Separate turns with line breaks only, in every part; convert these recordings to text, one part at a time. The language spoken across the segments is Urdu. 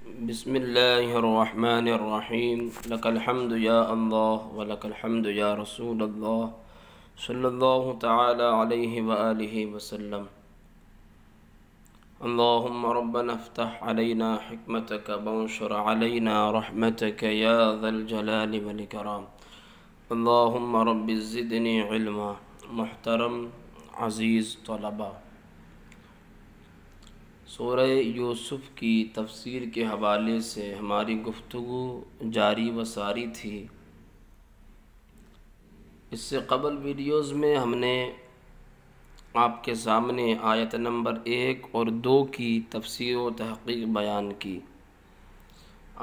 بسم اللہ الرحمن الرحیم لک الحمد یا اللہ ولک الحمد یا رسول اللہ صلی اللہ تعالی علیہ وآلہ وسلم۔ اللہم ربنا افتح علینا حکمتک وانشر علینا رحمتک یا ذا الجلال والاکرام۔ اللہم رب زدنی علما۔ محترم عزیز طلباء، سورہ یوسف کی تفسیر کے حوالے سے ہماری گفتگو جاری و ساری تھی۔ اس سے قبل ویڈیوز میں ہم نے آپ کے سامنے آیت نمبر 1 اور 2 کی تفسیر و تحقیق بیان کی۔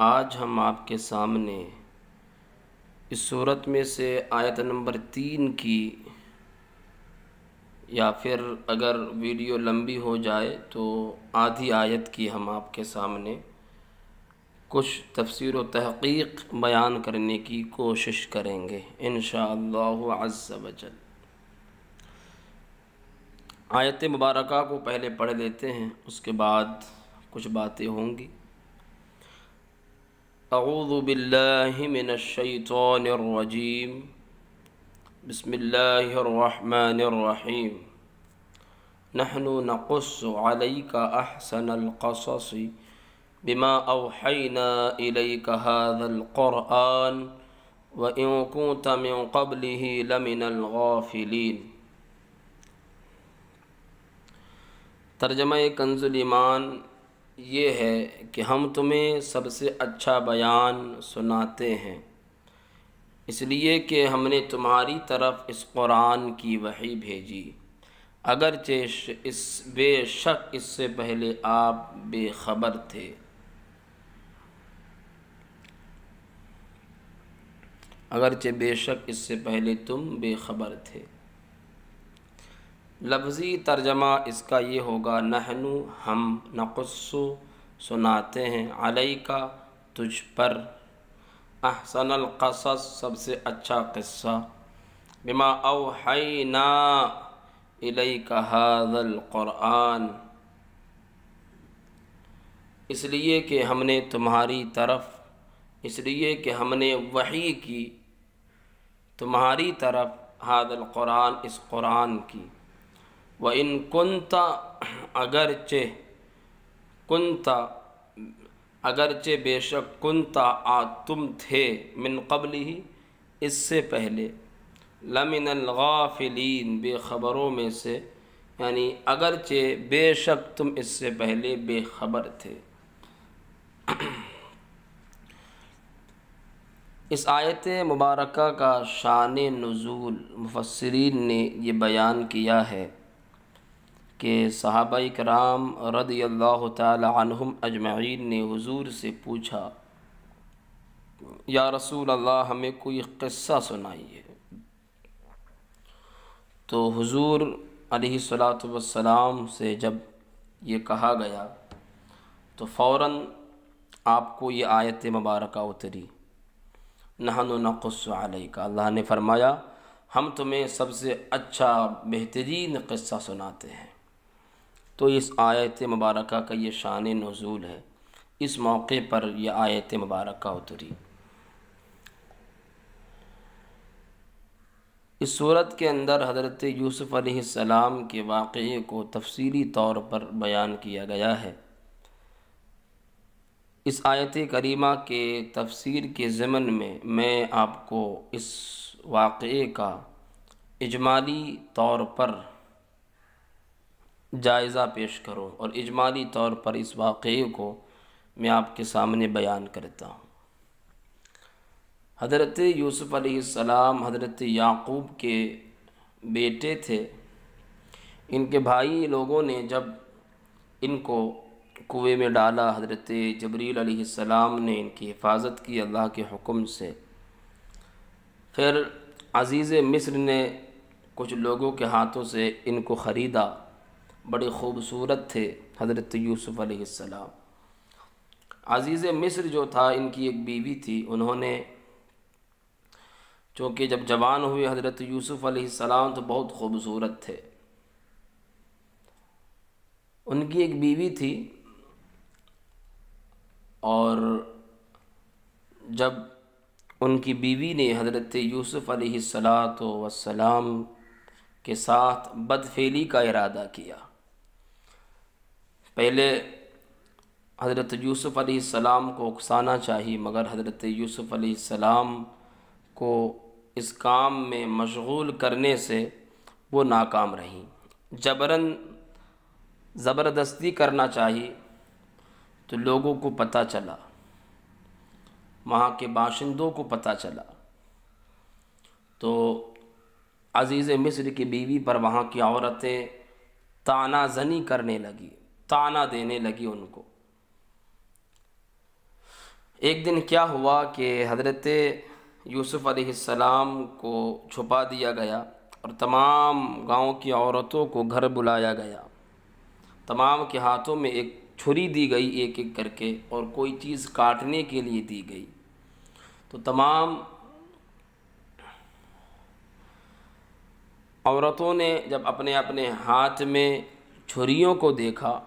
آج ہم آپ کے سامنے اس صورت میں سے آیت نمبر 3 کی، یا پھر اگر ویڈیو لمبی ہو جائے تو آدھی آیت کی ہم آپ کے سامنے کچھ تفسیر و تحقیق بیان کرنے کی کوشش کریں گے انشاءاللہ عز و جل۔ آیت مبارکہ کو پہلے پڑھ لیتے ہیں، اس کے بعد کچھ باتیں ہوں گی۔ اعوذ باللہ من الشیطان الرجیم، بسم اللہ الرحمن الرحیم۔ نحن نقص علیک احسن القصص بما اوحینا الیک هذا القرآن وان كنت من قبله لمن الغافلین۔ ترجمہ کنز الایمان یہ ہے کہ ہم تمہیں سب سے اچھا بیان سناتے ہیں، اس لیے کہ ہم نے تمہاری طرف اس قرآن کی وحی بھیجی، اگرچہ بے شک اس سے پہلے آپ بے خبر تھے۔ اگرچہ بے شک اس سے پہلے تم بے خبر تھے۔ لفظی ترجمہ اس کا یہ ہوگا، نحن ہم، نقص سناتے ہیں، علیکا تجھ پر، احسن القصص سب سے اچھا قصہ، بما اوحینا الیک ھذا القرآن اس لیے کہ ہم نے تمہاری طرف، اس لیے کہ ہم نے وحی کی تمہاری طرف، ھذا القرآن اس قرآن کی، وَإِن كُنْتَ اگرچہ بے شک کنت تم تھے، من قبل ہی اس سے پہلے، لمن الغافلین بے خبروں میں سے، یعنی اگرچہ بے شک تم اس سے پہلے بے خبر تھے۔ اس آیت مبارکہ کا شان نزول مفسرین نے یہ بیان کیا ہے کہ صحابہ کرام رضی اللہ تعالی عنہم اجمعین نے حضور سے پوچھا، یا رسول اللہ ہمیں کوئی قصہ سنائیے۔ تو حضور علیہ الصلاۃ والسلام سے جب یہ کہا گیا تو فوراً آپ کو یہ آیت مبارکہ اتری، نحن نقص علیک، اللہ نے فرمایا ہم تمہیں سب سے اچھا بہترین قصہ سناتے ہیں۔ تو اس آیت مبارکہ کا یہ شان نزول ہے، اس موقع پر یہ آیت مبارکہ اتری۔ اس صورت کے اندر حضرت یوسف علیہ السلام کے واقعے کو تفصیلی طور پر بیان کیا گیا ہے۔ اس آیت کریمہ کے تفسیر کے ضمن میں آپ کو اس واقعے کا اجمالی طور پر جائزہ پیش کروں، اور اجمالی طور پر اس واقعے کو میں آپ کے سامنے بیان کرتا ہوں۔ حضرت یوسف علیہ السلام حضرت یعقوب کے بیٹے تھے۔ ان کے بھائی لوگوں نے جب ان کو کنویں میں ڈالا، حضرت جبریل علیہ السلام نے ان کی حفاظت کی اللہ کے حکم سے۔ پھر عزیز مصر نے کچھ لوگوں کے ہاتھوں سے ان کو خریدا، بڑے خوبصورت تھے حضرت یوسف علیہ السلام۔ عزیز مصر جو تھا، ان کی ایک بیوی تھی، انہوں نے چونکہ جب جوان ہوئے حضرت یوسف علیہ السلام تو بہت خوبصورت تھے، ان کی ایک بیوی تھی اور جب ان کی بیوی نے حضرت یوسف علیہ السلام کے ساتھ بدفعلی کا ارادہ کیا، پہلے حضرت یوسف علیہ السلام کو اکسانا چاہیے، مگر حضرت یوسف علیہ السلام کو اس کام میں مشغول کرنے سے وہ ناکام رہیں، جبراً زبردستی کرنا چاہیے تو لوگوں کو پتہ چلا، وہاں کے باشندوں کو پتہ چلا، تو عزیز مصر کی بیوی پر وہاں کی عورتیں طعنہ زنی کرنے لگی، طعنہ دینے لگی ان کو۔ ایک دن کیا ہوا کہ حضرت یوسف علیہ السلام کو چھپا دیا گیا اور تمام گاؤں کی عورتوں کو گھر بلایا گیا، تمام کے ہاتھوں میں ایک چھری دی گئی ایک ایک کر کے، اور کوئی چیز کاٹنے کے لیے دی گئی، تو تمام عورتوں نے جب اپنے اپنے ہاتھ میں چھریوں کو دیکھا،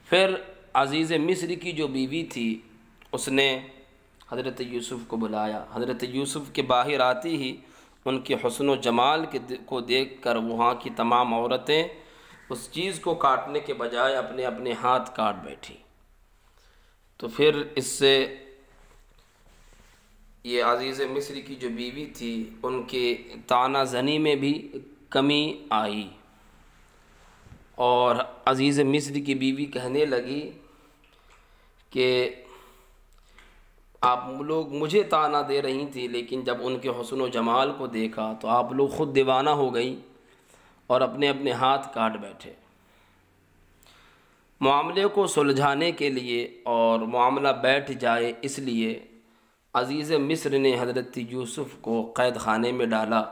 پھر عزیز مصر کی جو بیوی تھی اس نے حضرت یوسف کو بلایا۔ حضرت یوسف کے باہر آتی ہی ان کے حسن و جمال کو دیکھ کر وہاں کی تمام عورتیں اس چیز کو کاٹنے کے بجائے اپنے اپنے ہاتھ کاٹ بیٹھی۔ تو پھر اس سے یہ عزیز مصر کی جو بیوی تھی ان کے طعنہ زنی میں بھی کمی آئی، اور عزیز مصر کی بیوی کہنے لگی کہ آپ لوگ مجھے طعنہ دے رہی تھی، لیکن جب ان کے حسن و جمال کو دیکھا تو آپ لوگ خود دیوانہ ہو گئی اور اپنے اپنے ہاتھ کاٹ بیٹھے۔ معاملے کو سلجھانے کے لیے اور معاملہ بیٹھ جائے اس لیے عزیز مصر نے حضرت یوسف کو قید خانے میں ڈالا،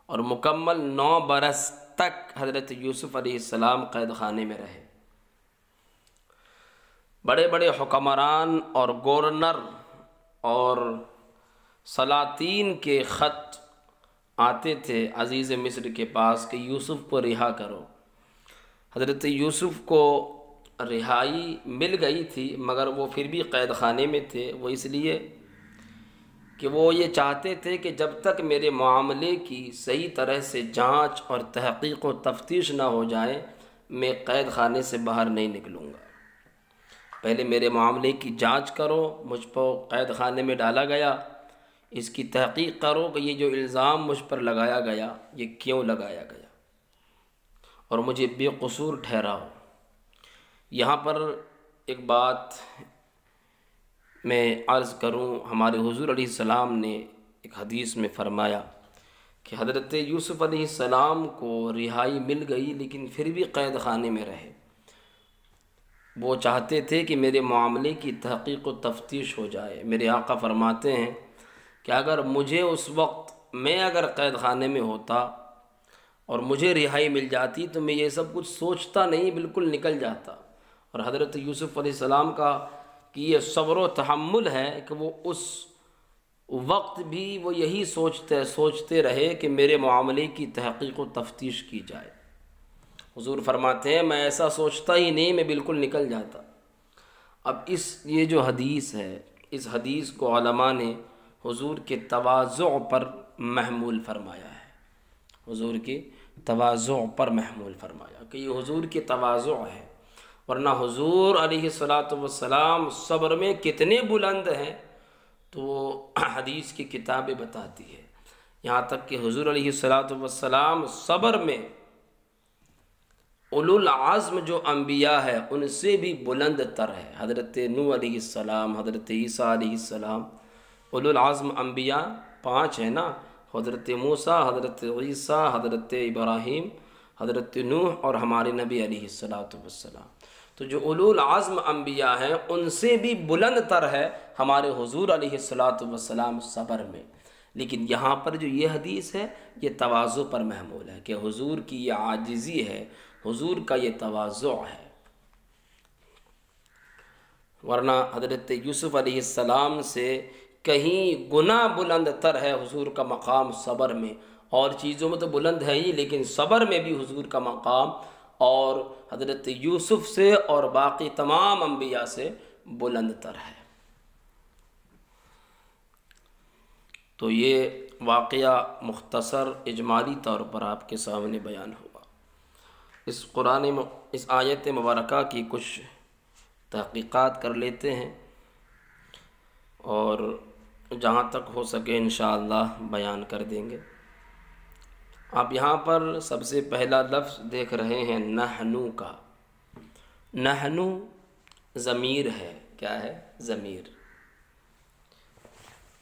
اور مکمل 9 برس تک حضرت یوسف علیہ السلام قید خانے میں رہے۔ بڑے بڑے حکمران اور گورنر اور سلاطین کے خط آتے تھے عزیز مصر کے پاس کہ یوسف کو رہا کرو۔ حضرت یوسف کو رہائی مل گئی تھی، مگر وہ پھر بھی قید خانے میں تھے، وہ اس لیے کہ وہ یہ چاہتے تھے کہ جب تک میرے معاملے کی صحیح طرح سے جانچ اور تحقیق و تفتیش نہ ہو جائے میں قید خانے سے باہر نہیں نکلوں گا۔ پہلے میرے معاملے کی جانچ کرو، مجھ پر قید خانے میں ڈالا گیا، اس کی تحقیق کرو کہ یہ جو الزام مجھ پر لگایا گیا یہ کیوں لگایا گیا، اور مجھے بے قصور ٹھہراؤ۔ یہاں پر ایک بات میں عرض کروں، ہمارے حضور علیہ السلام نے ایک حدیث میں فرمایا کہ حضرت یوسف علیہ السلام کو رہائی مل گئی لیکن پھر بھی قید خانے میں رہے۔ وہ چاہتے تھے کہ میرے معاملے کی تحقیق و تفتیش ہو جائے۔ میرے آقا فرماتے ہیں کہ اگر مجھے اس وقت میں اگر قید خانے میں ہوتا اور مجھے رہائی مل جاتی تو میں یہ سب کچھ سوچتا نہیں، بالکل نکل جاتا۔ اور حضرت یوسف علیہ السلام کا کہ یہ صبر و تحمل ہے کہ وہ اس وقت بھی وہ یہی سوچتے رہے کہ میرے معاملے کی تحقیق و تفتیش کی جائے۔ حضور فرماتے ہیں میں ایسا سوچتا ہی نہیں، میں بالکل نکل جاتا۔ اب یہ جو حدیث ہے، اس حدیث کو علماء نے حضور کے تواضع پر محمول فرمایا ہے، حضور کے تواضع پر محمول فرمایا کہ یہ حضور کی تواضع ہے، ورنہ حضور علیہ السلام صبر میں کتنے بلند ہیں تو حدیث کی کتابیں بتاتی ہے، یہاں تک کہ حضور علیہ السلام صبر میں اولو العزم جو انبیاء ہے ان سے بھی بلند تر ہے۔ حضرت نوح علیہ السلام، حضرت عیسیٰ علیہ السلام، اولو العزم انبیاء 5 ہیں نا، حضرت موسیٰ، حضرت عیسیٰ، حضرت ابراہیم، حضرت نوح اور ہمارے نبی علیہ السلام۔ تو جو اولو العزم انبیاء ہیں ان سے بھی بلند تر ہے ہمارے حضور علیہ السلام صبر میں۔ لیکن یہاں پر جو یہ حدیث ہے یہ تواضع پر محمول ہے کہ حضور کی یہ عاجزی ہے، حضور کا یہ تواضع ہے، ورنہ حضرت یوسف علیہ السلام سے کہیں گنا بلند تر ہے حضور کا مقام صبر میں۔ اور چیزوں میں تو بلند ہے ہی، لیکن صبر میں بھی حضور کا مقام اور حضرت یوسف سے اور باقی تمام انبیاء سے بلند تر ہے۔ تو یہ واقعہ مختصر اجمالی طور پر آپ کے سامنے بیان ہوا۔ اس آیت مبارکہ کی کچھ تحقیقات کر لیتے ہیں اور جہاں تک ہو سکے انشاءاللہ بیان کر دیں گے۔ آپ یہاں پر سب سے پہلا لفظ دیکھ رہے ہیں نحنو کا۔ نحنو ضمیر ہے، کیا ہے؟ ضمیر۔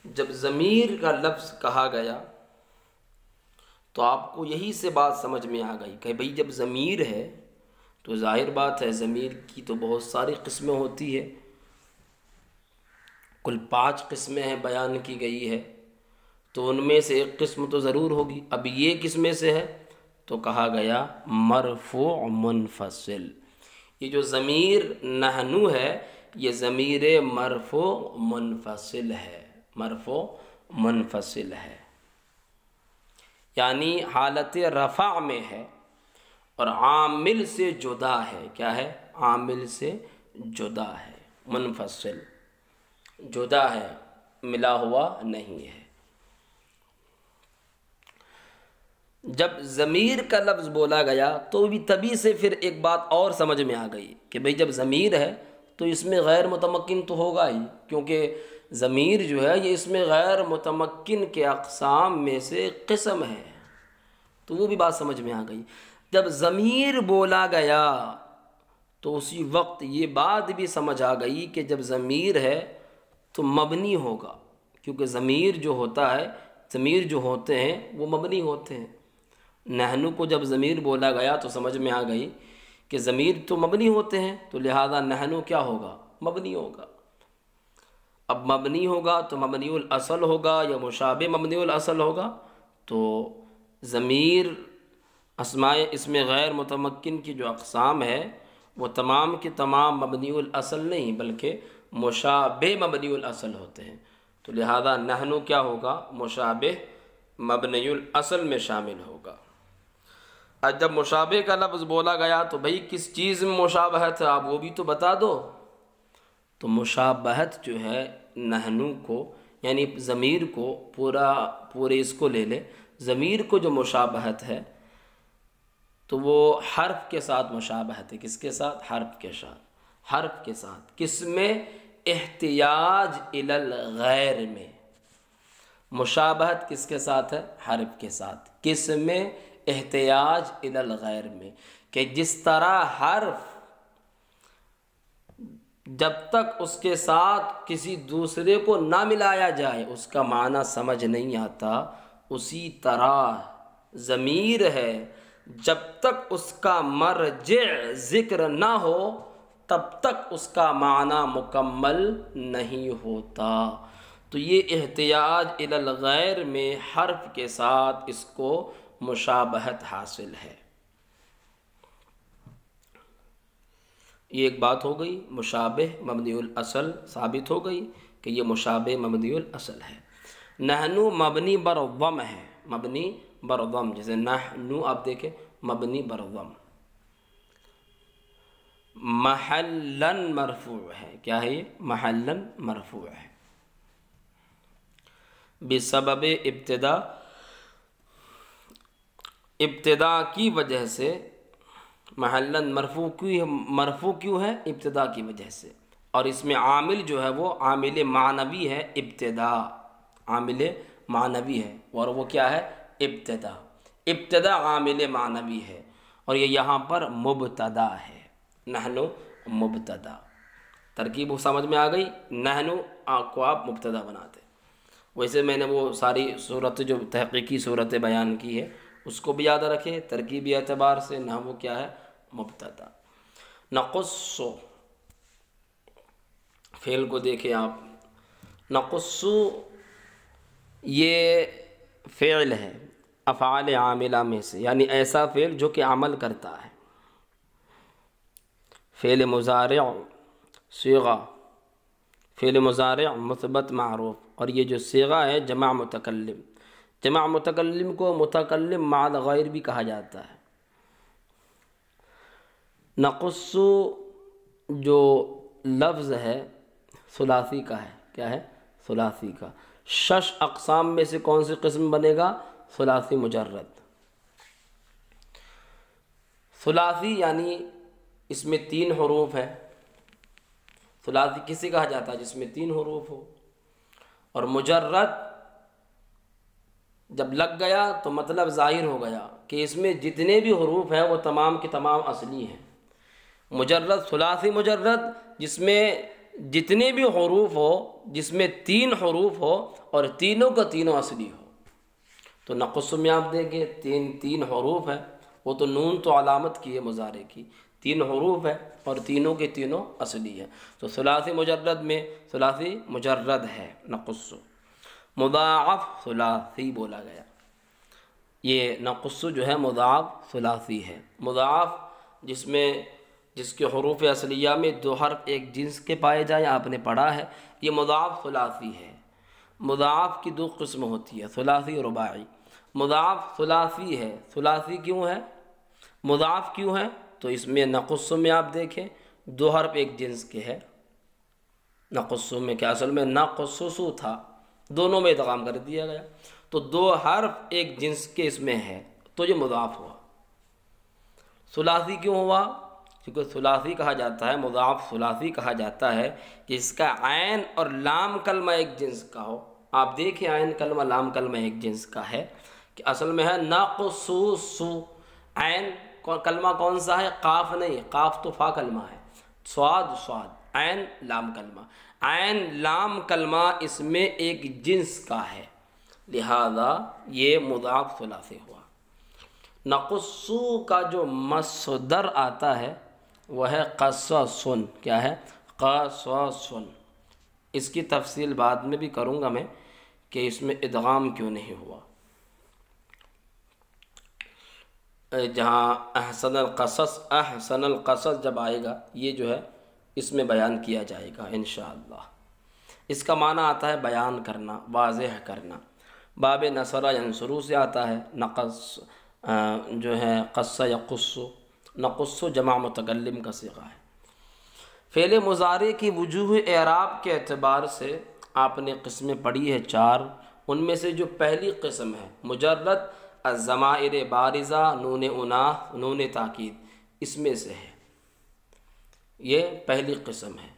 جب ضمیر کا لفظ کہا گیا تو آپ کو یہی سے بات سمجھ میں آ گئی کہ بھئی جب ضمیر ہے تو ظاہر بات ہے ضمیر کی تو بہت ساری قسمیں ہوتی ہے، کل 5 قسمیں ہیں بیان کی گئی ہے، تو ان میں سے ایک قسم تو ضرور ہوگی۔ اب یہ کس میں سے ہے؟ تو کہا گیا مرفوع منفصل۔ یہ جو ضمیر نحنو ہے یہ ضمیر مرفوع منفصل ہے، مرفوع منفصل ہے، یعنی حالت رفع میں ہے اور عامل سے جدا ہے۔ کیا ہے؟ عامل سے جدا ہے، منفصل، جدا ہے، ملا ہوا نہیں ہے۔ جب ضمیر کا لفظ بولا گیا تو بھی تبھی سے پھر ایک بات اور سمجھ میں آ گئی کہ بھئی جب ضمیر ہے تو اس میں غیر متمکن تو ہوگا ہی، کیونکہ ضمیر جو ہے یہ اس میں غیر متمکن کے اقسام میں سے قسم ہے، تو وہ بھی بات سمجھ میں آ گئی۔ جب ضمیر بولا گیا تو اسی وقت یہ بات بھی سمجھ آ گئی کہ جب ضمیر ہے تو مبنی ہوگا، کیونکہ ضمیر جو ہوتا ہے، ضمیر جو ہوتے ہیں وہ مبنی ہوتے ہیں۔ نحنو کو جب ضمیر بولا گیا تو سمجھ میں آ گئی کہ ضمیر تو مبنی ہوتے ہیں، تو لہذا نحنو کیا ہوگا؟ مبنی ہوگا۔ اب مبنی ہوگا تو مبنی الاصل ہوگا یا مشابہ مبنی الاصل ہوگا، تو ضمیر اسماء اس میں غیر متمکن کی جو اقسام ہے وہ تمام کے تمام مبنی الاصل نہیں بلکہ مشابہ مبنی الاصل ہوتے ہیں، تو لہذا نحنو کیا ہوگا؟ مشابہ مبنی الاصل میں شامل ہوگا۔ اب جب مشابہ کا لفظ بولا گیا تو بھئی کس چیز میں مشابہت ہے آپ وہ بھی تو بتا دو۔ تو مشابہت جو ہے نحنو کو، یعنی ضمیر کو پورے اس کو لے لے، ضمیر کو جو مشابہت ہے تو وہ حرف کے ساتھ مشابہت ہے۔ کس کے ساتھ؟ حرف کے ساتھ۔ حرف کے ساتھ کس میں؟ احتیاج الی الغیر میں۔ مشابہت کس کے ساتھ ہے؟ حرف کے ساتھ۔ کس میں؟ احتیاج الی الغیر میں، کہ جس طرح حرف جب تک اس کے ساتھ کسی دوسرے کو نہ ملایا جائے اس کا معنی سمجھ نہیں آتا، اسی طرح ضمیر ہے جب تک اس کا مرجع ذکر نہ ہو تب تک اس کا معنی مکمل نہیں ہوتا۔ تو یہ احتیاج الی الغیر میں حرف کے ساتھ اس کو مشابہت حاصل ہے۔ یہ ایک بات ہو گئی، مشابہ مبنی الاصل ثابت ہو گئی کہ یہ مشابہ مبنی الاصل ہے۔ نحنو مبنی بر ضم ہے، مبنی بر ضم، جیسے نحنو آپ دیکھیں مبنی بر ضم۔ محلاً مرفوع ہے، کیا ہے یہ؟ محلاً مرفوع ہے بسبب ابتدا، ابتدا کی وجہ سے۔ محلاً مرفوع کیوں ہے؟ ابتدا کی وجہ سے، اور اس میں عامل جو ہے وہ عامل معنوی ہے، ابتدا، عامل معنوی ہے، اور وہ کیا ہے؟ ابتدا۔ ابتدا عامل معنوی ہے اور یہ یہاں پر مبتدا ہے، نحنو مبتدا۔ ترکیب سمجھ میں آ گئی؟ نحنو کو آپ مبتدا بناتے۔ ویسے میں نے وہ ساری صورت جو تحقیقی صورتیں بیان کی ہے اس کو بھی یاد رکھیں، ترکیبی اعتبار سے نحو کیا ہے؟ مبتدا۔ نقص، فعل کو دیکھیں آپ، نقص یہ فعل ہے افعال عاملہ میں سے، یعنی ایسا فعل جو کہ عمل کرتا ہے۔ فعل مضارع صیغہ، فعل مضارع مثبت معروف، اور یہ جو صیغہ ہے جمع متکلم، جمع متکلم کو متکلم مع الغیر بھی کہا جاتا ہے۔ نقصو جو لفظ ہے ثلاثی کا ہے، کیا ہے؟ ثلاثی کا۔ 6 اقسام میں سے کون سی قسم بنے گا؟ ثلاثی مجرد۔ ثلاثی یعنی اس میں 3 حروف ہے۔ ثلاثی کسی کہا جاتا ہے جس میں 3 حروف ہو، اور مجرد جب لگ گیا تو مطلب ظاہر ہو گیا کہ اس میں جتنے بھی حروف ہیں وہ تمام کے تمام اصلی ہیں۔ مجرد، ثلاثی مجرد جس میں جتنے بھی حروف ہو، جس میں 3 حروف ہو اور تینوں کا تینوں اصلی ہو۔ تو نقص میں آپ دیکھیں تین حروف ہیں، وہ تو نون تو علامت کی ہے مضارع کی، 3 حروف ہے اور تینوں کے تینوں اصلی ہے۔ تو ثلاثی مجرد میں ثلاثی مجرد ہے نقص۔ مضاعف ثلاثی بولا گیا، یہ نقص جو ہے مضاعف ثلاثی ہے۔ مضاعف جس کے حروف اصلیہ میں 2 حرف ایک جنس کے پائے جائیں، آپ نے پڑھا ہے، یہ مضاعف ثلاثی ہے۔ مضاعف کی 2 قسم ہوتی ہے، ثلاثی اور رباعی۔ مضاعف ثلاثی ہے۔ ثلاثی کیوں ہے؟ مضاعف کیوں ہے؟ تو اس میں نقص میں آپ دیکھیں 2 حرف ایک جنس کے ہے۔ نقص میں کیا اصل میں نقصصو تھا، دونوں میں ادغام کر دیا گیا، تو 2 حرف ایک جنس کے اس میں ہے، تو یہ مضاعف ہوا۔ ثلاثی کیوں ہوا؟ کیونکہ ثلاثی کہا جاتا ہے، مضاعف ثلاثی کہا جاتا ہے کہ اس کا عین اور لام کلمہ ایک جنس کا ہو۔ آپ دیکھیں عین کلمہ لام کلمہ ایک جنس کا ہے کہ اصل میں ہے نقصصو۔ عین کلمہ کون سا ہے؟ قاف نہیں، قاف تو فا کلمہ ہے، صاد عین لام کلمہ، عین لام کلمہ اس میں ایک جنس کا ہے، لہذا یہ مضاعف ثلاثی ہوا۔ نقصو کا جو مصدر آتا ہے وہ ہے قصصن۔ کیا ہے؟ قصصن۔ اس کی تفصیل بعد میں بھی کروں گا میں کہ اس میں ادغام کیوں نہیں ہوا۔ جہاں احسن القصص جب آئے گا یہ جو ہے اس میں بیان کیا جائے گا انشاءاللہ۔ اس کا معنی آتا ہے بیان کرنا، واضح کرنا۔ باب نصر ینصرو سے آتا ہے، نقص جو ہے قص یقص، نقص جمع متکلم کا صیغہ ہے۔ فعل مضارع کی وجوہ اعراب کے اعتبار سے آپ نے قسمیں پڑھی ہے 4، ان میں سے جو پہلی قسم ہے مجرد الضمائر بارزہ، نون اناث، نون تاکید، اس میں سے ہے۔ یہ پہلی قسم ہے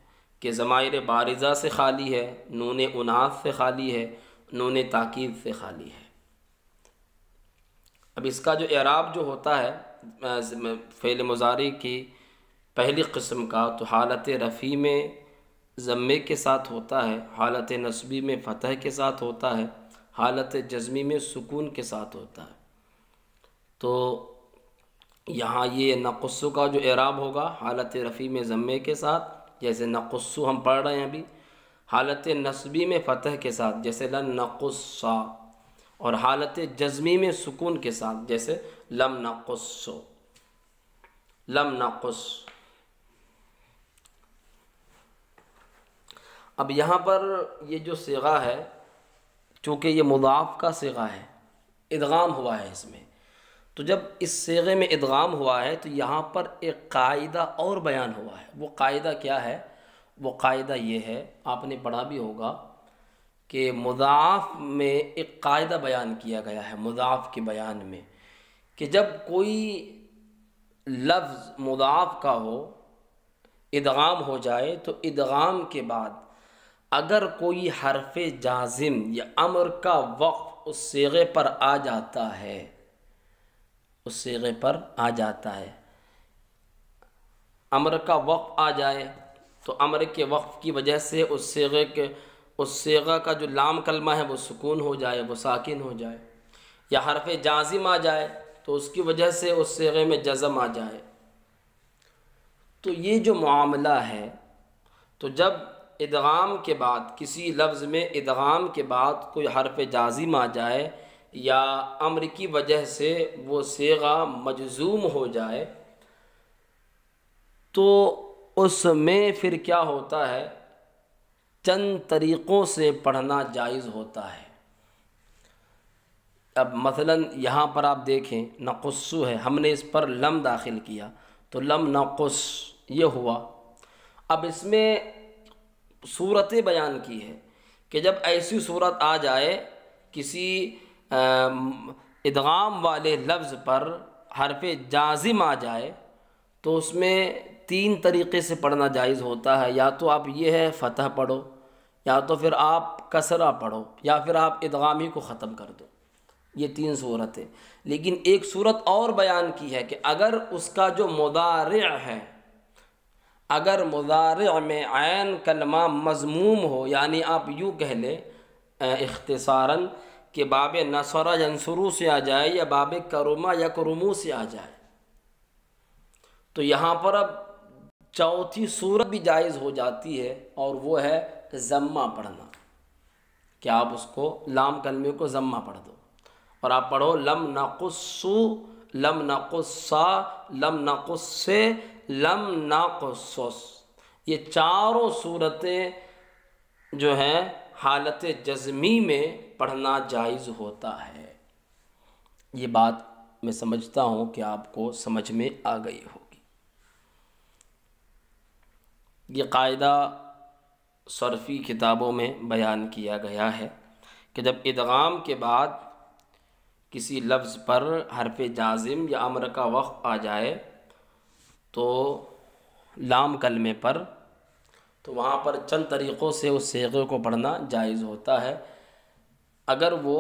کہ ضمائر بارزہ سے خالی ہے، نون اناث سے خالی ہے، نون تاکید سے خالی ہے۔ اب اس کا جو اعراب جو ہوتا ہے فعل مضارع کی پہلی قسم کا، تو حالت رفع میں ضمے کے ساتھ ہوتا ہے، حالت نصبی میں فتح کے ساتھ ہوتا ہے، حالت جزمی میں سکون کے ساتھ ہوتا ہے۔ تو یہاں یہ نقص کا جو اعراب ہوگا حالت رفع میں ضمے کے ساتھ، جیسے نقص ہم پڑھ رہے ہیں ابھی، حالت نصبی میں فتح کے ساتھ جیسے لن نقص، اور حالت جزمی میں سکون کے ساتھ جیسے لم نقص، لم نقص۔ اب یہاں پر یہ جو صیغہ ہے، چونکہ یہ مضاعف کا صیغہ ہے، ادغام ہوا ہے اس میں، تو جب اس صیغے میں ادغام ہوا ہے تو یہاں پر ایک قاعدہ اور بیان ہوا ہے۔ وہ قاعدہ کیا ہے؟ وہ قاعدہ یہ ہے، آپ نے پڑھا بھی ہوگا کہ مضاعف میں ایک قاعدہ بیان کیا گیا ہے، مضاعف کے بیان میں، کہ جب کوئی لفظ مضاعف کا ہو، ادغام ہو جائے، تو ادغام کے بعد اگر کوئی حرف جازم یا امر کا وقف اس صیغے پر آ جاتا ہے، اس صیغے پر آ جاتا ہے، امر کا وقف آ جائے، تو امر کے وقف کی وجہ سے اس صیغہ کا جو لام کلمہ ہے وہ سکون ہو جائے، وہ ساکن ہو جائے، یا حرف جازم آ جائے تو اس کی وجہ سے اس صیغے میں جزم آ جائے، تو یہ جو معاملہ ہے، تو جب ادغام کے بعد کسی لفظ میں ادغام کے بعد کوئی حرف جازم آ جائے یا امر کی وجہ سے وہ صیغہ مجزوم ہو جائے، تو اس میں پھر کیا ہوتا ہے؟ چند طریقوں سے پڑھنا جائز ہوتا ہے۔ اب مثلا یہاں پر آپ دیکھیں نقصو ہے، ہم نے اس پر لم داخل کیا تو لم نقص یہ ہوا۔ اب اس میں صورتیں بیان کی ہے کہ جب ایسی صورت آ جائے کسی ادغام والے لفظ پر حرف جازم آ جائے تو اس میں 3 طریقے سے پڑھنا جائز ہوتا ہے، یا تو آپ یہ ہے فتح پڑھو، یا تو پھر آپ کسرہ پڑھو، یا پھر آپ ادغام ہی کو ختم کر دو۔ یہ 3 صورتیں۔ لیکن ایک صورت اور بیان کی ہے کہ اگر اس کا جو مضارع ہے، اگر مضارع میں عین کلمہ مضموم ہو، یعنی آپ یوں کہہ لیں اختصاراً کہ باب نصر ینصرو سے آ جائے یا باب کرما یکرمو سے آ جائے، تو یہاں پر اب چوتھی صورت بھی جائز ہو جاتی ہے، اور وہ ہے ضمہ پڑھنا، کہ آپ اس کو لام کلمے کو ضمہ پڑھ دو اور آپ پڑھو لم نقصو، لم نقصا، لم نقص، لم نقصص۔ یہ چاروں صورتیں جو ہیں حالت جزمی میں پڑھنا جائز ہوتا ہے۔ یہ بات میں سمجھتا ہوں کہ آپ کو سمجھ میں آ گئی ہوگی۔ یہ قاعدہ صرفی کتابوں میں بیان کیا گیا ہے کہ جب ادغام کے بعد کسی لفظ پر حرف جازم یا امر کا وقف آ جائے تو لام کلمے پر، تو وہاں پر چند طریقوں سے اس صیغے کو پڑھنا جائز ہوتا ہے۔ اگر وہ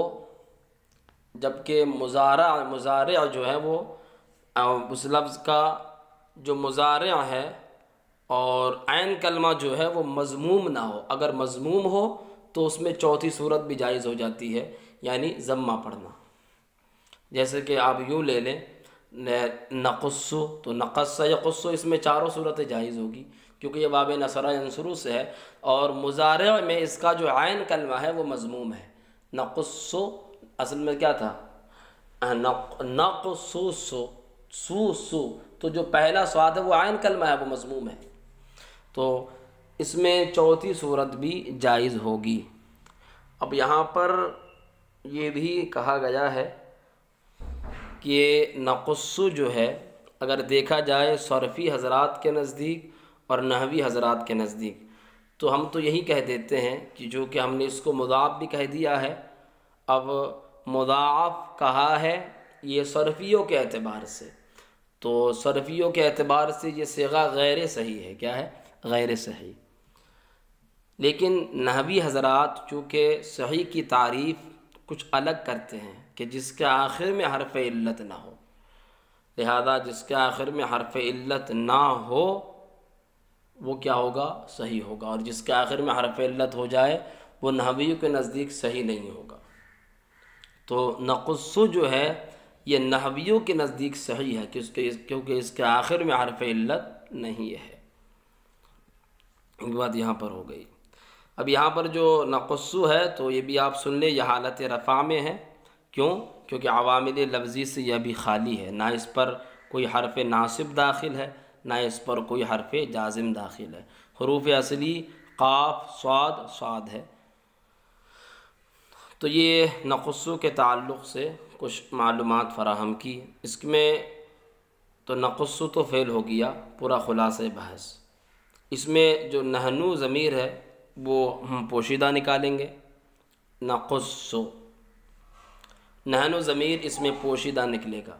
جبکہ مضارع جو ہے وہ اس لفظ کا جو مضارع ہے اور عین کلمہ جو ہے وہ مضموم نہ ہو، اگر مضموم ہو تو اس میں چوتھی صورت بھی جائز ہو جاتی ہے، یعنی ضمہ پڑھنا۔ جیسے کہ آپ یوں لے لیں نقصو، تو نقص یقص، اس میں چاروں صورتیں جائز ہوگی کیونکہ یہ باب نصر ینصرو سے ہے، اور مضارع میں اس کا جو عین کلمہ ہے وہ مضموم ہے۔ نقصو اصل میں کیا تھا؟ نقصو سو، تو جو پہلا صاد ہے وہ عین کلمہ ہے، وہ مضموم ہے، تو اس میں چوتھی صورت بھی جائز ہوگی۔ اب یہاں پر یہ بھی کہا گیا ہے کہ نقصو جو ہے اگر دیکھا جائے صرفی حضرات کے نزدیک اور نحوی حضرات کے نزدیک، تو ہم تو یہی کہہ دیتے ہیں کہ جو کہ ہم نے اس کو مضاعف بھی کہہ دیا ہے، اب مضاعف کہا ہے یہ صرفیوں کے اعتبار سے، تو صرفیوں کے اعتبار سے یہ صیغہ غیر صحیح ہے۔ کیا ہے؟ غیر صحیح۔ لیکن نحوی حضرات چونکہ صحیح کی تعریف کچھ الگ کرتے ہیں کہ جس کے آخر میں حرف علت نہ ہو، لہذا جس کے آخر میں حرف علت نہ ہو وہ کیا ہوگا؟ صحیح ہوگا، اور جس کے آخر میں حرف علت ہو جائے وہ نحویوں کے نزدیک صحیح نہیں ہوگا۔ تو نقصو جو ہے یہ نحویوں کے نزدیک صحیح ہے کیونکہ اس کے آخر میں حرف علت نہیں ہے۔ ایک بات یہاں پر ہو گئی۔ اب یہاں پر جو نقصو ہے تو یہ بھی آپ سن لیں، یہ حالت رفع میں ہے۔ کیوں؟ کیونکہ عوامل لفظی سے یہ بھی خالی ہے، نہ اس پر کوئی حرف ناصب داخل ہے، نہ اس پر کوئی حرف جازم داخل ہے۔ حروف اصلی قاف، صاد ہے۔ تو یہ نقصو کے تعلق سے کچھ معلومات فراہم کی۔ اس میں تو نقصو تو فعل ہو گیا، پورا خلاصہ بحث۔ اس میں جو نحنو ضمیر ہے وہ ہم پوشیدہ نکالیں گے۔ نقصو نحنو ضمیر اس میں پوشیدہ نکلے گا،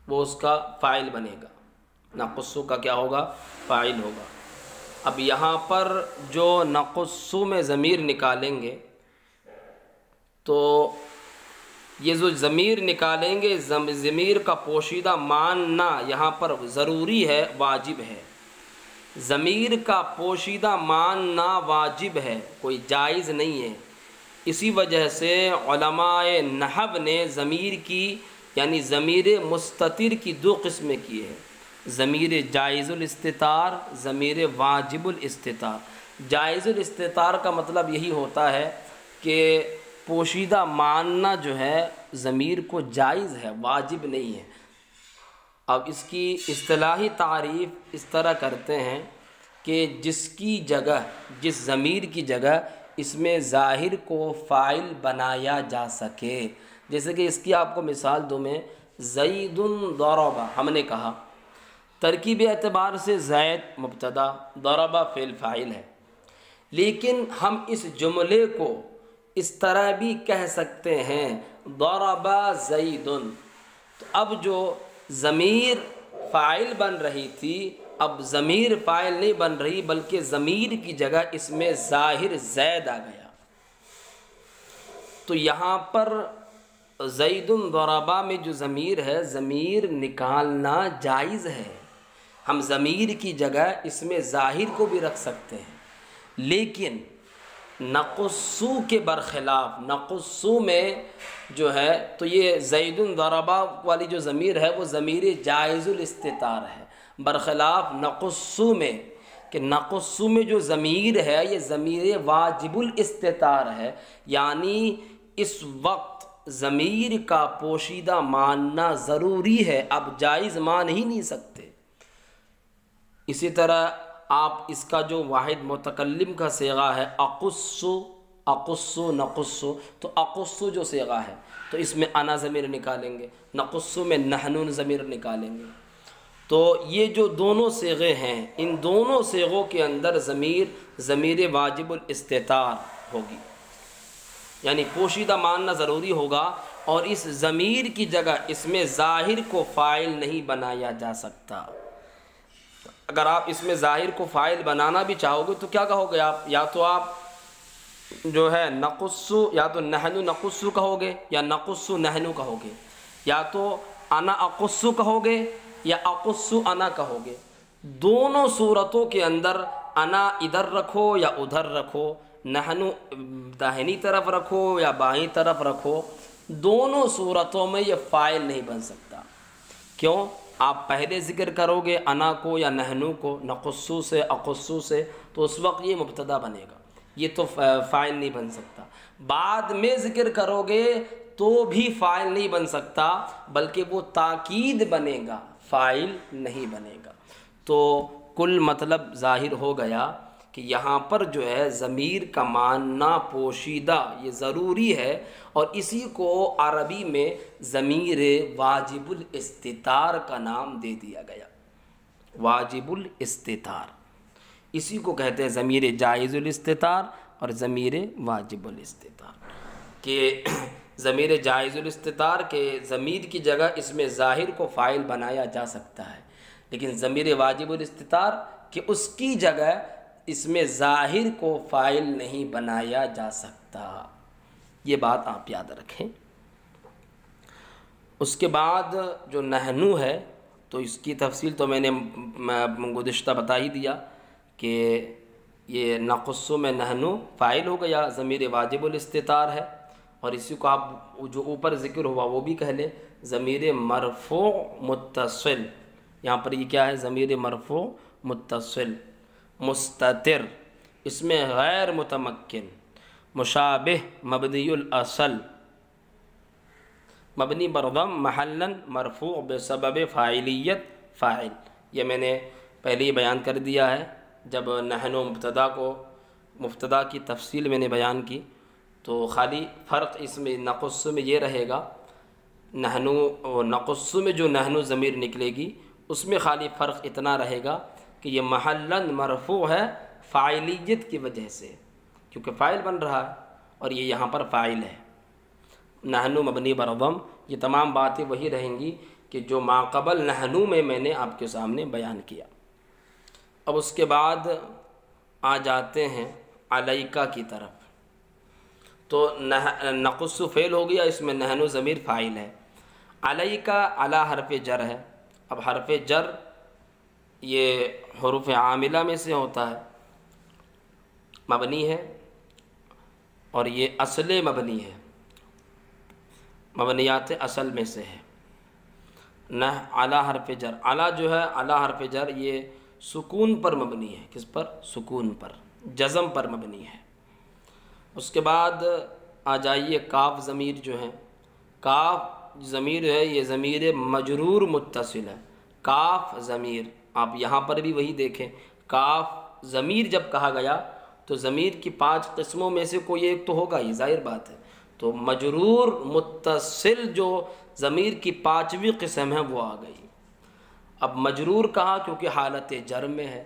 وہ اس کا فاعل بنے گا، نقصو کا کیا ہوگا؟ فاعل ہوگا۔ اب یہاں پر جو نقصو میں ضمیر نکالیں گے تو یہ جو ضمیر نکالیں گے، ضمیر کا پوشیدہ ماننا یہاں پر ضروری ہے، واجب ہے۔ ضمیر کا پوشیدہ ماننا واجب ہے، کوئی جائز نہیں ہے۔ اسی وجہ سے علماء نحو نے ضمیر کی یعنی ضمیر مستتر کی 2 قسمیں کی ہے، ضمیر جائز الاستتار، ضمیر واجب الاستتار۔ جائز الاستتار کا مطلب یہی ہوتا ہے کہ پوشیدہ ماننا جو ہے ضمیر کو جائز ہے، واجب نہیں ہے۔ اب اس کی اصطلاحی تعریف اس طرح کرتے ہیں کہ جس کی جگہ، جس ضمیر کی جگہ اس میں ظاہر کو فاعل بنایا جا سکے۔ جیسے کہ اس کی آپ کو مثال دوں میں، زید ضرب، ہم نے کہا ترکیب اعتبار سے زید مبتدا، ضرب فعل فاعل ہے، لیکن ہم اس جملے کو اس طرح بھی کہہ سکتے ہیں ضرب زید۔ تو اب جو ضمیر فاعل بن رہی تھی اب ضمیر فاعل نہیں بن رہی، بلکہ ضمیر کی جگہ اس میں ظاہر زید آ گیا۔ تو یہاں پر زید ضربا میں جو ضمیر ہے، ضمیر نکالنا جائز ہے، ہم ضمیر کی جگہ اس میں ظاہر کو بھی رکھ سکتے ہیں، لیکن نقصو کے برخلاف، نقصو میں جو ہے تو یہ زید ضربا والی جو ضمیر ہے وہ ضمیر جائز الاستتار ہے، برخلاف نقصو میں کہ نقصو میں جو ضمیر ہے یہ ضمیر واجب الاستتار ہے، یعنی اس وقت ضمیر کا پوشیدہ ماننا ضروری ہے، اب جائز مان ہی نہیں سکتے۔ اسی طرح آپ اس کا جو واحد متکلم کا صیغہ ہے اقصو، اقصو نقصو، تو اقصو جو صیغہ ہے تو اس میں انا ضمیر نکالیں گے، نقصو میں نحن ضمیر نکالیں گے۔ تو یہ جو دونوں صیغے ہیں ان دونوں صیغوں کے اندر ضمیر واجب الاستتار ہوگی، یعنی پوشیدہ ماننا ضروری ہوگا، اور اس ضمیر کی جگہ اس میں ظاہر کو فاعل نہیں بنایا جا سکتا۔ اگر آپ اس میں ظاہر کو فاعل بنانا بھی چاہو گے تو کیا کہو گے آپ؟ یا تو آپ جو ہے نقصو، یا تو نحن نقصو کہو گے، یا نقصو نحن کہو گے، یا تو انا اقصو کہو گے یا اقصو انا کہو گے۔ دونوں صورتوں کے اندر انا ادھر رکھو یا ادھر رکھو، نحن داہنی طرف رکھو یا بائیں طرف رکھو، دونوں صورتوں میں یہ فاعل نہیں بن سکتا۔ کیوں؟ آپ پہلے ذکر کرو گے انا کو یا نحنو کو نقصو سے اقصو سے تو اس وقت یہ مبتدا بنے گا، یہ تو فاعل نہیں بن سکتا۔ بعد میں ذکر کرو گے تو بھی فاعل نہیں بن سکتا، بلکہ وہ تاکید بنے گا، فاعل نہیں بنے گا۔ تو کل مطلب ظاہر ہو گیا کہ یہاں پر جو ہے ضمیر کا ماننا پوشیدہ یہ ضروری ہے، اور اسی کو عربی میں ضمیر واجب الاستتار کا نام دے دیا گیا، واجب الاستتار، اسی کو کہتے ہیں ضمیر جائز الاستتار اور ضمیر واجب الاستتار، کہ ضمیر جائز الاستتار کے ضمیر کی جگہ اس میں ظاہر کو فاعل بنایا جا سکتا ہے، لیکن ضمیر واجب الاستتار کہ اس کی جگہ اس میں ظاہر کو فاعل نہیں بنایا جا سکتا، یہ بات آپ یاد رکھیں۔ اس کے بعد جو نحنو ہے تو اس کی تفصیل تو میں نے گزشتہ بتا ہی دیا کہ یہ نقصو میں نحنو فاعل ہو گیا، ضمیر واجب الاستتار ہے، اور اسی کو آپ جو اوپر ذکر ہوا وہ بھی کہہ لیں ضمیر مرفوع متصل، یہاں پر یہ کیا ہے؟ ضمیر مرفوع متصل مستتر، اس میں غیر متمکن، مشابہ مبنی الاصل، مبنی برضم محلاً مرفوع بسبب فاعلیت فاعل، یہ میں نے پہلے ہی بیان کر دیا ہے جب نحن و مبتدا کی تفصیل میں نے بیان کی، تو خالی فرق اس میں نقص میں یہ رہے گا، نقص میں جو نحن ضمیر نکلے گی اس میں خالی فرق اتنا رہے گا کہ یہ محلاً مرفوع ہے فاعلیت کی وجہ سے، کیونکہ فاعل بن رہا ہے اور یہ یہاں پر فاعل ہے۔ نحنو مبنی برضم، یہ تمام باتیں وہی رہیں گی کہ جو ماقبل نحنو میں نے آپ کے سامنے بیان کیا۔ اب اس کے بعد آ جاتے ہیں علیکہ کی طرف، تو نقص فعل ہو گیا، اس میں نحنو ضمیر فاعل ہے، علیکہ علی حرف جر ہے۔ اب حرف جر یہ حروف عاملہ میں سے ہوتا ہے، مبنی ہے، اور یہ اصل مبنی ہے، مبنیات اصل میں سے ہے۔ نہ علی حرف جر، علی جو ہے علی حرف جر یہ سکون پر مبنی ہے، کس پر؟ سکون پر، جزم پر مبنی ہے۔ اس کے بعد آ جائیے کاف ضمیر جو ہے، کاف ضمیر ہے یہ ضمیر مجرور متصل ہے، کاف ضمیر، آپ یہاں پر بھی وہی دیکھیں، کاف ضمیر جب کہا گیا تو ضمیر کی 5 قسموں میں سے کوئی ایک تو ہوگا، یہ ظاہر بات ہے، تو مجرور متصل جو ضمیر کی 5ویں قسم ہے وہ آ گئی۔ اب مجرور کہا کیونکہ حالت جر میں ہے،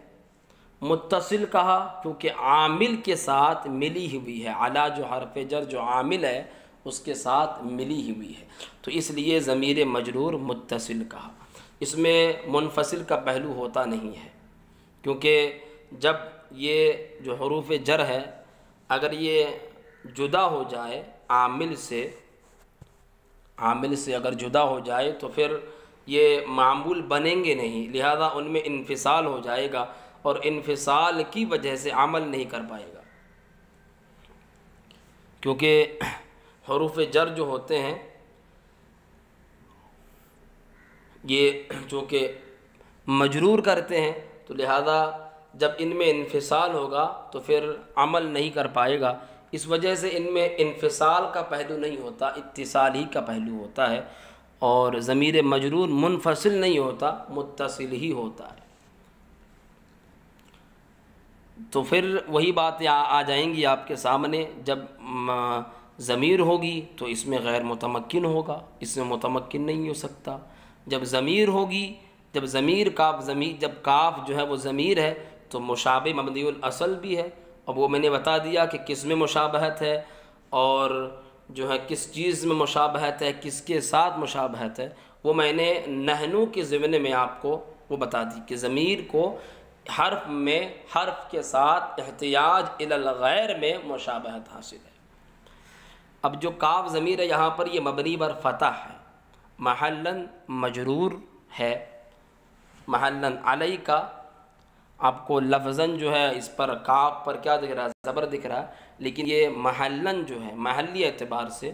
متصل کہا کیونکہ عامل کے ساتھ ملی ہوئی ہے، علی جو حرف جر جو عامل ہے اس کے ساتھ ملی ہوئی ہے، تو اس لیے ضمیر مجرور متصل کہا۔ اس میں منفصل کا پہلو ہوتا نہیں ہے، کیونکہ جب یہ جو حروف جر ہے اگر یہ جدا ہو جائے عامل سے اگر جدا ہو جائے تو پھر یہ معمول بنیں گے نہیں، لہذا ان میں انفصال ہو جائے گا، اور انفصال کی وجہ سے عمل نہیں کر پائے گا، کیونکہ حروف جر جو ہوتے ہیں یہ چونکہ مجرور کرتے ہیں، تو لہذا جب ان میں انفصال ہوگا تو پھر عمل نہیں کر پائے گا، اس وجہ سے ان میں انفصال کا پہلو نہیں ہوتا، اتصال ہی کا پہلو ہوتا ہے، اور ضمیر مجرور منفصل نہیں ہوتا، متصل ہی ہوتا ہے۔ تو پھر وہی باتیں آ جائیں گی آپ کے سامنے، جب ضمیر ہوگی تو اس میں غیر متمکن ہوگا، اس میں متمکن نہیں ہو سکتا۔ جب ضمیر ہوگی، جب کاف جو ہے وہ ضمیر ہے تو مشابہ مبنی الاصل بھی ہے، اب وہ میں نے بتا دیا کہ کس میں مشابہت ہے، اور جو ہے کس چیز میں مشابہت ہے، کس کے ساتھ مشابہت ہے، وہ میں نے نحنو کے ضمن میں آپ کو وہ بتا دی کہ ضمیر کو حرف کے ساتھ احتیاج الی الغیر میں مشابہت حاصل ہے۔ اب جو کاف ضمیر ہے یہاں پر یہ مبنی بر فتح ہے، محلاً مجرور ہے، محلاً علی کا آپ کو لفظاً جو ہے اس پر کاف پر کیا دکھ رہا ہے، زبر دکھ رہا ہے، لیکن یہ محلاً جو ہے محلی اعتبار سے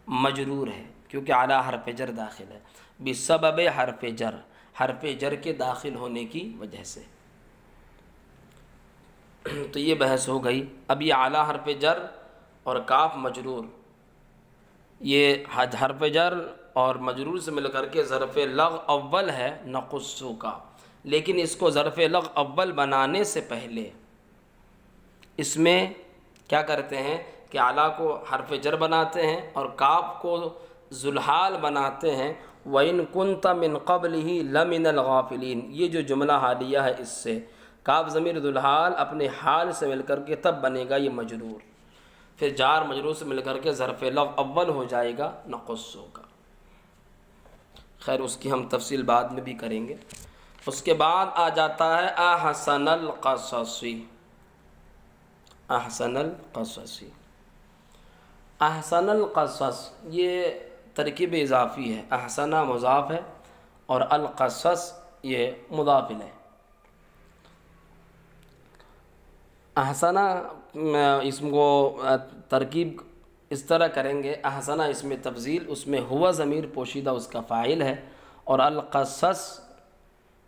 مجرور ہے، کیونکہ علی حرف جر داخل ہے، بسبب حرف جر کے داخل ہونے کی وجہ سے۔ تو یہ بحث ہو گئی۔ اب یہ اعلیٰ حرف جر اور کاف مجرور، یہ حرف جر اور مجرور سے مل کر کے ظرف لغو اول ہے نقصو کا، لیکن اس کو ظرف لغو اول بنانے سے پہلے اس میں کیا کرتے ہیں کہ اعلیٰ کو حرف جر بناتے ہیں اور کاف کو ذوالحال بناتے ہیں۔ وَإِن كُنْتَ مِن قَبْلِهِ لَمِنَ الْغَافِلِينَ، یہ جو جملہ حالیہ ہے اس سے کاف ضمیر ذوالحال اپنے حال سے مل کر کے تب بنے گا یہ مجرور، پھر جار مجرور سے مل کر کے ظرف لغو اول ہو جائے گا نقصو کا۔ خیر اس کی ہم تفصیل بعد میں بھی کریں گے۔ اس کے بعد آ جاتا ہے احسن القصص، احسن القصص، احسن القصص یہ ترکیب اضافی ہے، احسنہ مضاف ہے اور القصص یہ مضاف ہے۔ احسنہ اسم کو ترکیب اس طرح کریں گے، احسنہ اس میں تفضیل، اس میں ہوا ضمیر پوشیدہ اس کا فاعل ہے، اور القصص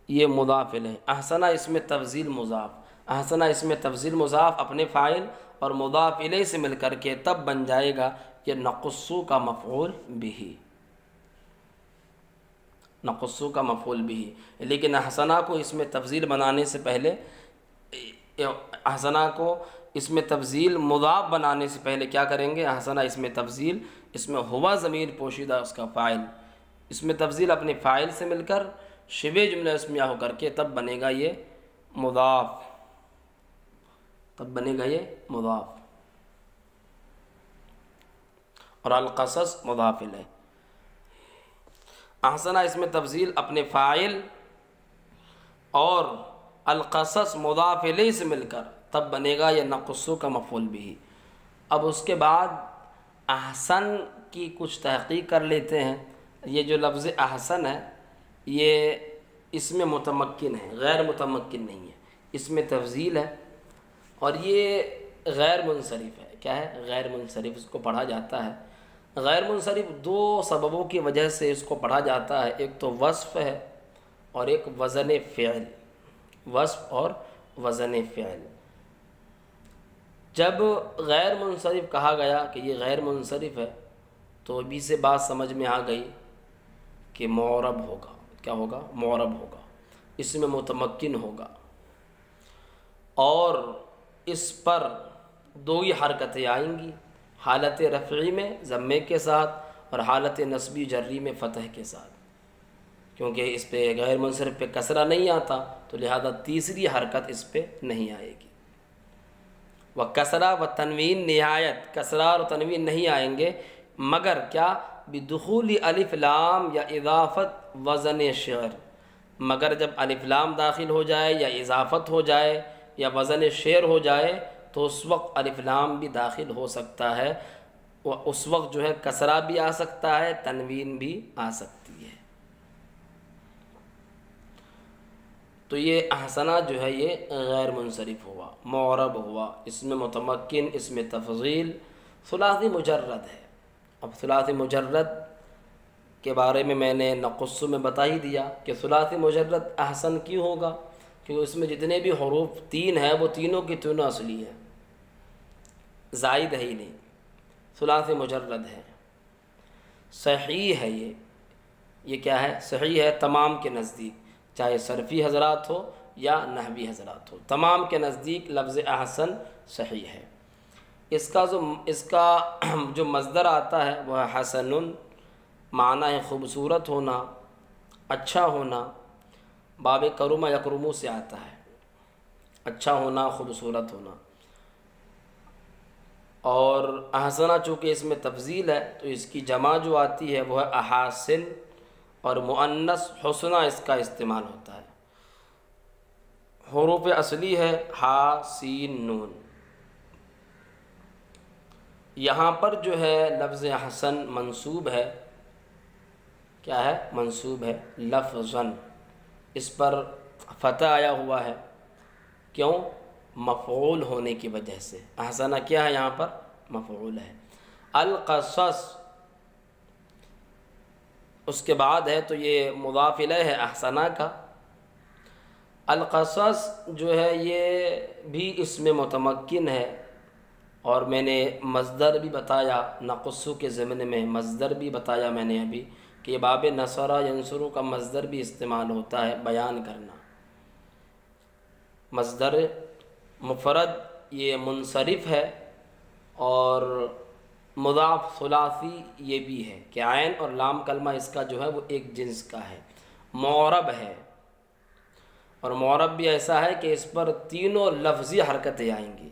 یہ مضاف ہے۔ احسنہ اس میں تفضیل مضاف، احسنہ اس میں تفضیل مضاف اپنے فاعل اور مضاف الیہ سے مل کر کے تب بن جائے گا یہ نقصو کا مفعول بہ، نقصو کا مفعول بہ۔ لیکن احسنہ کو اس میں تفضیل بنانے سے پہلے، احسنہ کو اس میں تفضیل مضاف بنانے سے پہلے کیا کریں گے، احسنہ اس میں تفضیل، اس میں ہوا ضمیر پوشیدہ اس کا فاعل، اس میں تفضیل اپنے فاعل سے مل کر شبہ جملہ اسمیہ ہو کر کے تب بنے گا یہ مضاف، تب بنے گا یہ مضاف، اور القصص مضاف الیہ۔ احسنہ اس میں تفضیل اپنے فاعل اور القصص مضاف الیہ سے مل کر تب بنے گا یہ نقصو کا مفعول بہ۔ اب اس کے بعد احسن کی کچھ تحقیق کر لیتے ہیں۔ یہ جو لفظ احسن ہے یہ اس میں متمکن ہے، غیر متمکن نہیں ہے، اس میں تفضیل ہے، اور یہ غیر منصرف ہے۔ کیا ہے؟ غیر منصرف، اس کو پڑھا جاتا ہے غیر منصرف دو سببوں کی وجہ سے اس کو پڑھا جاتا ہے، ایک تو وصف ہے اور ایک وزن فعل، وصف اور وزن فعل۔ جب غیر منصرف کہا گیا کہ یہ غیر منصرف ہے تو ابھی سے بات سمجھ میں آ گئی کہ معرب ہوگا، کیا ہوگا؟ معرب ہوگا، اس میں متمکن ہوگا، اور اس پر دو ہی حرکتیں آئیں گی، حالت رفعی میں ضمے کے ساتھ اور حالت نصبی جری میں فتح کے ساتھ۔ کیونکہ اس پہ غیر منصرف پہ کسرہ نہیں آتا، تو لہذا تیسری حرکت اس پہ نہیں آئے گی۔ و کسرہ و تنوین نہایت، کسرہ اور تنوین نہیں آئیں گے مگر کیا؟ بدخول الف لام یا اضافت وزن شعر، مگر جب الف لام داخل ہو جائے یا اضافت ہو جائے یا وزن شعر ہو جائے تو اس وقت الف لام بھی داخل ہو سکتا ہے، اس وقت جو ہے کسرہ بھی آ سکتا ہے، تنوین بھی آ سکتی ہے۔ تو یہ احسنہ جو ہے یہ غیر منصرف ہوا، معرب ہوا، اس میں متمکن، اس میں تفضیل، ثلاثی مجرد ہے۔ اب ثلاثی مجرد کے بارے میں نے نقص میں بتا ہی دیا کہ ثلاثی مجرد احسن کیوں ہوگا، کیونکہ اس میں جتنے بھی حروف تین ہیں وہ تینوں کی تینوں اصلی ہے، زائد ہے ہی نہیں، ثلاثی مجرد ہے، صحیح ہے۔ یہ کیا ہے؟ صحیح ہے تمام کے نزدیک، چاہے صرفی حضرات ہو یا نحوی حضرات ہو، تمام کے نزدیک لفظ احسن صحیح ہے۔ اس کا جو مصدر آتا ہے وہ حسن، معنی ہے خوبصورت ہونا، اچھا ہونا، باب کرم یکرمو سے آتا ہے، اچھا ہونا، خوبصورت ہونا۔ اور احسنہ چونکہ اس میں تفضیل ہے تو اس کی جمع جو آتی ہے وہ ہے احاسن، اور مؤنث حسنہ اس کا استعمال ہوتا ہے۔ حروف اصلی ہے ہا سین نون۔ یہاں پر جو ہے لفظ حسن منصوب ہے، کیا ہے؟ منصوب ہے لفظاً، اس پر فتح آیا ہوا ہے، کیوں؟ مفعول ہونے کی وجہ سے۔ احسنہ کیا ہے یہاں پر؟ مفعول ہے۔ القصص اس کے بعد ہے تو یہ مضاف الیہ ہے احسنہ کا۔ القصص جو ہے یہ بھی اس میں متمکن ہے، اور میں نے مصدر بھی بتایا، نقص کے ضمن میں مصدر بھی بتایا میں نے ابھی کہ یہ باب نصرہ ینصرو کا مصدر بھی استعمال ہوتا ہے بیان کرنا۔ مصدر مفرد یہ منصرف ہے، اور مضاف ثلاثی یہ بھی ہے کہ عین اور لام کلمہ اس کا جو ہے وہ ایک جنس کا ہے، معرب ہے، اور معرب بھی ایسا ہے کہ اس پر تینوں لفظی حرکتیں آئیں گی،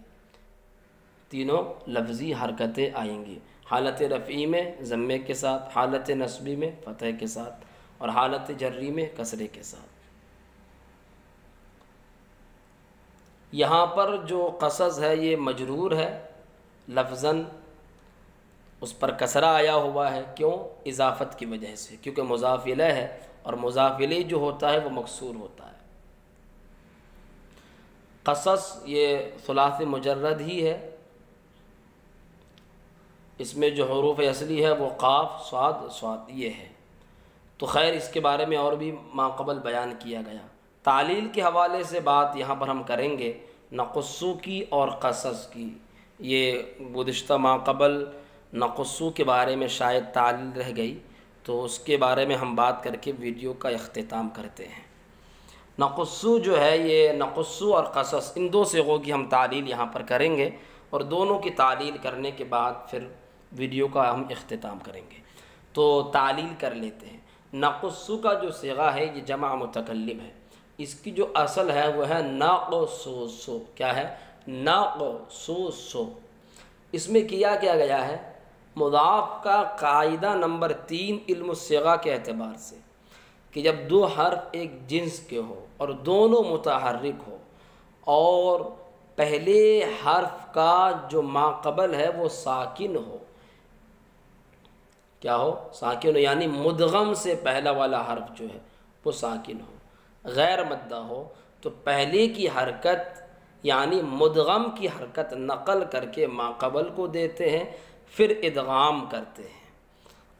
تینوں لفظی حرکتیں آئیں گی، حالت رفعی میں ضمے کے ساتھ، حالت نصبی میں فتح کے ساتھ، اور حالت جری میں کسرے کے ساتھ۔ یہاں پر جو قصص ہے یہ مجرور ہے لفظاً، اس پر کسرہ آیا ہوا ہے، کیوں؟ اضافت کی وجہ سے، کیونکہ مضاف الیہ ہے، اور مضاف الیہ جو ہوتا ہے وہ مکسور ہوتا ہے۔ قصص یہ ثلاثی مجرد ہی ہے، اس میں جو حروف اصلی ہے وہ قاف، صاد یہ ہے۔ تو خیر اس کے بارے میں اور بھی ماقبل بیان کیا گیا۔ تعلیل کے حوالے سے بات یہاں پر ہم کریں گے، نقصو کی اور قصص کی۔ یہ گزشتہ ماقبل نقصو کے بارے میں شاید تعلیل رہ گئی، تو اس کے بارے میں ہم بات کر کے ویڈیو کا اختتام کرتے ہیں۔ نقصو جو ہے یہ نقصو اور قصص ان دو صیغوں کی ہم تعلیل یہاں پر کریں گے، اور دونوں کی تعلیل کرنے کے بعد پھر ویڈیو کا ہم اختتام کریں گے۔ تو تعلیل کر لیتے ہیں۔ نقصو کا جو صیغہ ہے یہ جمع متکلم ہے، اس کی جو اصل ہے وہ ہے ناقصوصو، کیا ہے؟ ناقصوصو۔ اس میں کیا گیا ہے؟ مضاف کا قاعدہ نمبر 3 علم الصیغہ کے اعتبار سے، کہ جب دو حرف ایک جنس کے ہو اور دونوں متحرک ہو، اور پہلے حرف کا جو ماقبل ہے وہ ساکن ہو، کیا ہو؟ ساکن ہو، یعنی مدغم سے پہلا والا حرف جو ہے وہ ساکن ہو، غیر مدہ ہو، تو پہلے کی حرکت یعنی مدغم کی حرکت نقل کر کے ماقبل کو دیتے ہیں، پھر ادغام کرتے ہیں۔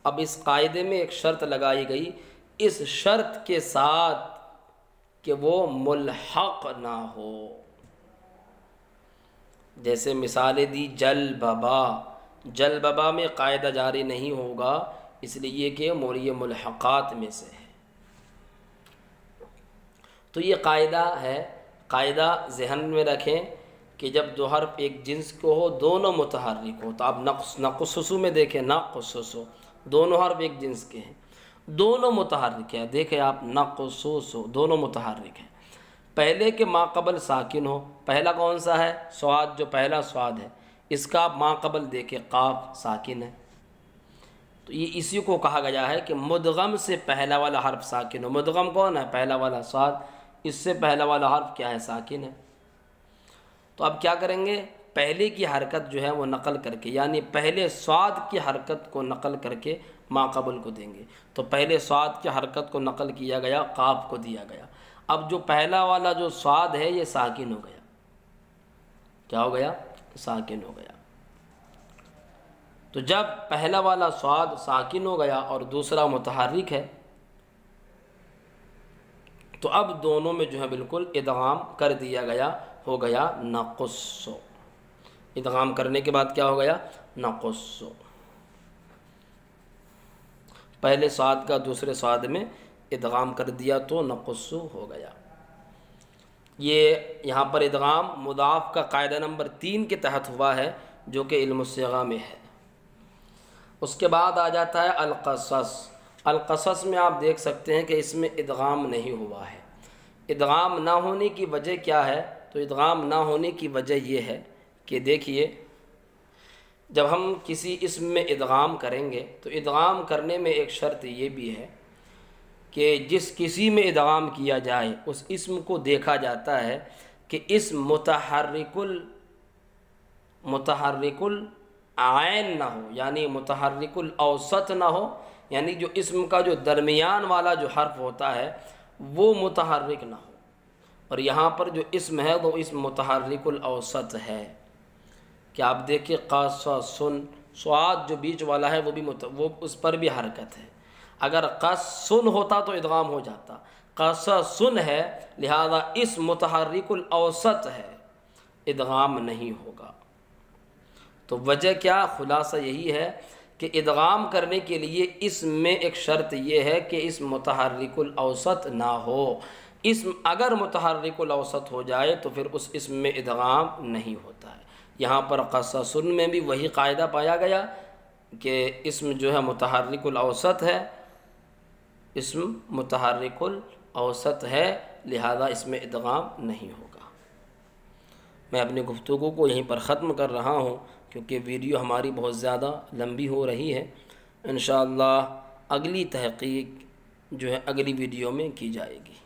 اب اس قاعدے میں ایک شرط لگائی گئی، اس شرط کے ساتھ کہ وہ ملحق نہ ہو۔ جیسے مثالیں دی جل ببا، جل ببا میں قاعدہ جاری نہیں ہوگا، اس لیے کہ یہ ملحقات میں سے ہے۔ تو یہ قاعدہ ہے، قاعدہ ذہن میں رکھیں کہ جب دو حرف ایک جنس کو ہو، دونوں متحرک ہو، تو آپ نقصصو میں دیکھیں، ناقصصو دونوں حرف ایک جنس کے ہیں، دونوں متحرک ہے، دیکھیں آپ نقصوص دونوں متحرک ہیں، پہلے کے ما قبل ساکن ہو، پہلا کون سا ہے؟ صاد، جو پہلا صاد ہے اس کا ما قبل دیکھیں قاف ساکن ہے، تو یہ اسی کو کہا گیا ہے کہ مدغم سے پہلا والا حرف ساکن ہو۔ مدغم کون ہے؟ پہلا والا صاد، اس سے پہلا والا حرف کیا ہے؟ ساکن ہے۔ تو اب کیا کریں گے؟ پہلے کی حرکت جو ہے وہ نقل کر کے، یعنی پہلے صاد کی حرکت کو نقل کر کے ما قبل کو دیں گے، تو پہلے صاد کی حرکت کو نقل کیا گیا، قاف کو دیا گیا۔ اب جو پہلا والا جو صاد ہے یہ ساکن ہو گیا، کیا ہو گیا؟ ساکن ہو گیا۔ تو جب پہلا والا صاد ساکن ہو گیا اور دوسرا متحرک ہے تو اب دونوں میں جو ہے بالکل ادغام کر دیا گیا، ہو گیا نقص۔ ادغام کرنے کے بعد کیا ہو گیا؟ نقص، پہلے صاد کا دوسرے صاد میں ادغام کر دیا تو نقص ہو گیا۔ یہ یہاں پر ادغام مضاف کا قاعدہ نمبر 3 کے تحت ہوا ہے، جو کہ علم الصیغہ میں ہے۔ اس کے بعد آ جاتا ہے القصص۔ القصص میں آپ دیکھ سکتے ہیں کہ اس میں ادغام نہیں ہوا ہے۔ ادغام نہ ہونے کی وجہ کیا ہے؟ تو ادغام نہ ہونے کی وجہ یہ ہے کہ دیکھیے، جب ہم کسی اسم میں ادغام کریں گے تو ادغام کرنے میں ایک شرط یہ بھی ہے کہ جس کسی میں ادغام کیا جائے اس اسم کو دیکھا جاتا ہے کہ اسم متحرک العین نہ ہو، یعنی متحرک الاوسط نہ ہو، یعنی جو اسم کا جو درمیان والا جو حرف ہوتا ہے وہ متحرک نہ ہو، اور یہاں پر جو اسم ہے وہ اسم متحرک الاوسط ہے۔ کہ آپ دیکھیں قصصن، صاد جو بیچ والا ہے وہ اس پر بھی حرکت ہے، اگر قصن ہوتا تو ادغام ہو جاتا، قصصن ہے لہذا اسم متحرک الاوسط ہے، ادغام نہیں ہوگا۔ تو وجہ کیا؟ خلاصہ یہی ہے کہ ادغام کرنے کے لیے اسم میں ایک شرط یہ ہے کہ اسم متحرک الاوسط نہ ہو۔ اسم اگر متحرک الاوسط ہو جائے تو پھر اس اسم میں ادغام نہیں ہوتا ہے۔ یہاں پر قصصن میں بھی وہی قاعدہ پایا گیا کہ اسم جو ہے متحرک الاوسط ہے، اسم متحرک الاوسط ہے لہذا اس میں ادغام نہیں ہوگا۔ میں اپنی گفتگو کو یہیں پر ختم کر رہا ہوں کیونکہ ویڈیو ہماری بہت زیادہ لمبی ہو رہی ہے۔ انشاءاللہ اگلی تحقیق جو ہے اگلی ویڈیو میں کی جائے گی۔